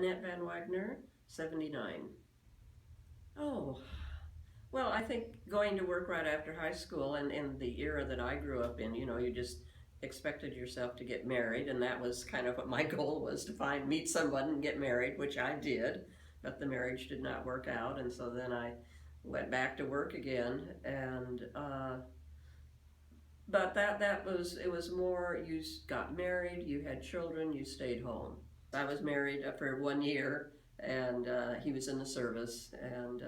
Annette Van Wagner, 79. Oh, well, I think going to work right after high school and in the era that I grew up in, you just expected yourself to get married, and that was kind of what my goal was, to meet someone and get married, which I did, but the marriage did not work out, and so then I went back to work again, and but it was more, you got married, you had children, you stayed home. I was married for 1 year, and he was in the service, and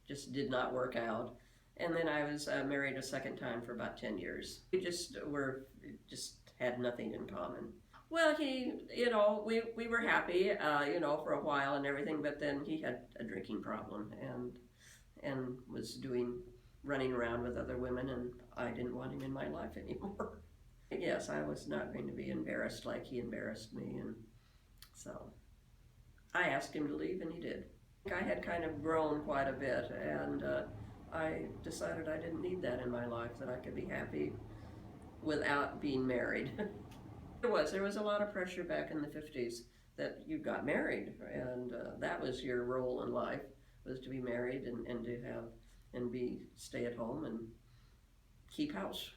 just did not work out. And then I was married a second time for about 10 years. Just had nothing in common. Well, we were happy, for a while and everything, but then he had a drinking problem and was running around with other women, and I didn't want him in my life anymore. Yes, I was not going to be embarrassed like he embarrassed me, and so I asked him to leave, and he did. I had kind of grown quite a bit, and I decided I didn't need that in my life, that I could be happy without being married. There was a lot of pressure back in the 50s that you got married, and that was your role in life, was to be married and to have and stay at home and keep house.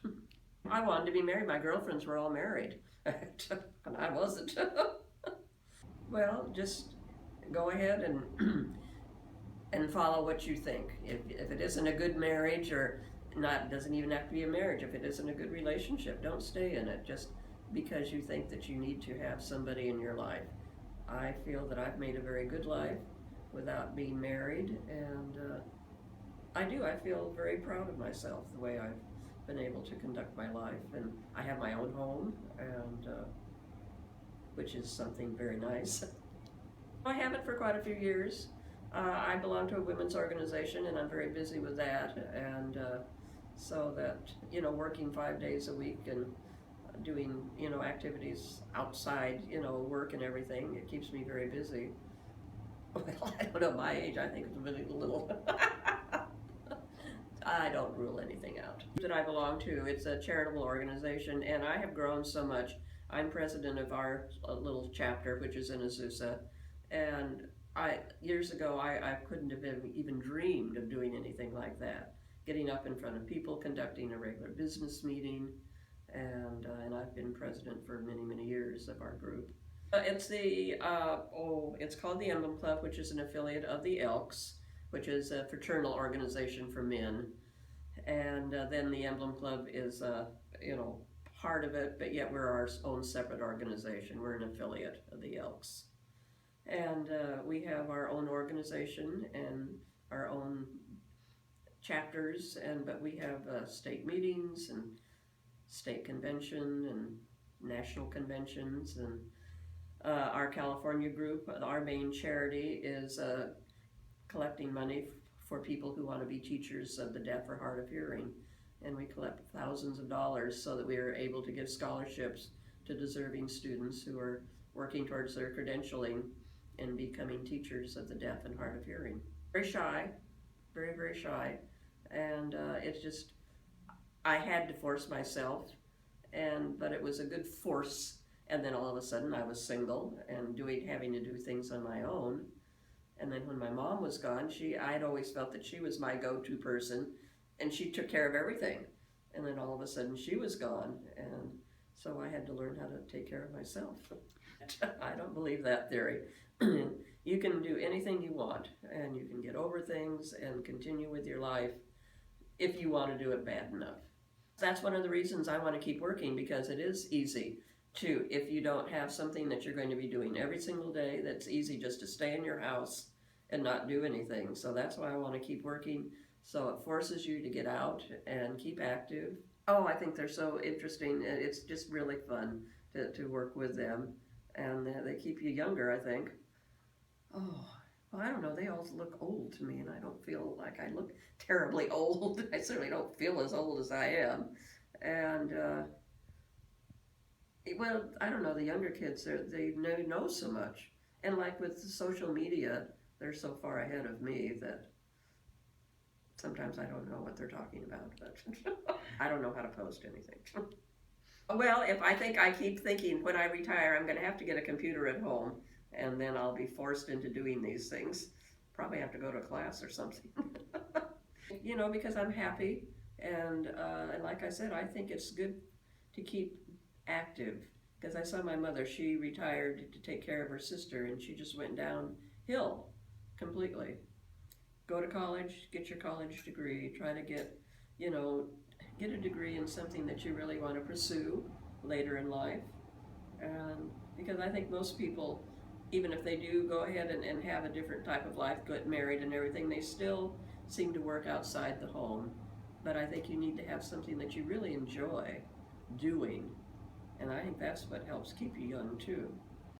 I wanted to be married. My girlfriends were all married, and I wasn't. Well, just go ahead and follow what you think. If it isn't a good marriage, or not, it doesn't even have to be a marriage. If it isn't a good relationship, don't stay in it just because you think that you need to have somebody in your life. I feel that I've made a very good life without being married, and I feel very proud of myself, the way I've been able to conduct my life. And I have my own home, and which is something very nice. I have it for quite a few years. I belong to a women's organization, and I'm very busy with that, and so that, working 5 days a week and doing, activities outside, work and everything, it keeps me very busy. Well, I don't know, my age, I think it's really little. I don't rule anything out. That I belong to, it's a charitable organization, and I have grown so much. I'm president of our little chapter, which is in Azusa, and years ago, I couldn't have even dreamed of doing anything like that. Getting up in front of people, conducting a regular business meeting, and I've been president for many, many years of our group. It's called the Emblem Club, which is an affiliate of the Elks, which is a fraternal organization for men. And then the Emblem Club is, part of it, but yet we're our own separate organization. We're an affiliate of the Elks. And we have our own organization and our own chapters, but we have state meetings and state convention and national conventions, and our California group, our main charity is collecting money for people who want to be teachers of the deaf or hard of hearing, and we collect thousands of dollars so that we are able to give scholarships to deserving students who are working towards their credentialing and becoming teachers of the deaf and hard of hearing. Very shy, very, very shy, and it's just, I had to force myself, but it was a good force, and then all of a sudden I was single and having to do things on my own. And then when my mom was gone, I'd always felt that she was my go-to person, and she took care of everything. And then all of a sudden she was gone, and so I had to learn how to take care of myself. I don't believe that theory. You can do anything you want, and you can get over things and continue with your life if you want to do it bad enough. That's one of the reasons I want to keep working, because it is easy to, if you don't have something that you're going to be doing every single day, that's easy just to stay in your house and not do anything. So that's why I want to keep working. So it forces you to get out and keep active. Oh, I think they're so interesting. It's just really fun to work with them, and they keep you younger, I think. Oh, well, I don't know, they all look old to me, and I don't feel like I look terribly old. I certainly don't feel as old as I am. And, well, I don't know, the younger kids, they know so much. And like with social media, they're so far ahead of me that sometimes I don't know what they're talking about, but I don't know how to post anything. Well, I keep thinking when I retire, I'm going to have to get a computer at home, and then I'll be forced into doing these things. Probably have to go to a class or something. You know, because I'm happy, and like I said, I think it's good to keep active. Because I saw my mother, she retired to take care of her sister, and she just went downhill completely. Go to college, get your college degree, try to get, you know, get a degree in something that you really want to pursue later in life. And because I think most people, even if they do go ahead and have a different type of life, get married and everything, they still seem to work outside the home. But I think you need to have something that you really enjoy doing. And I think that's what helps keep you young too.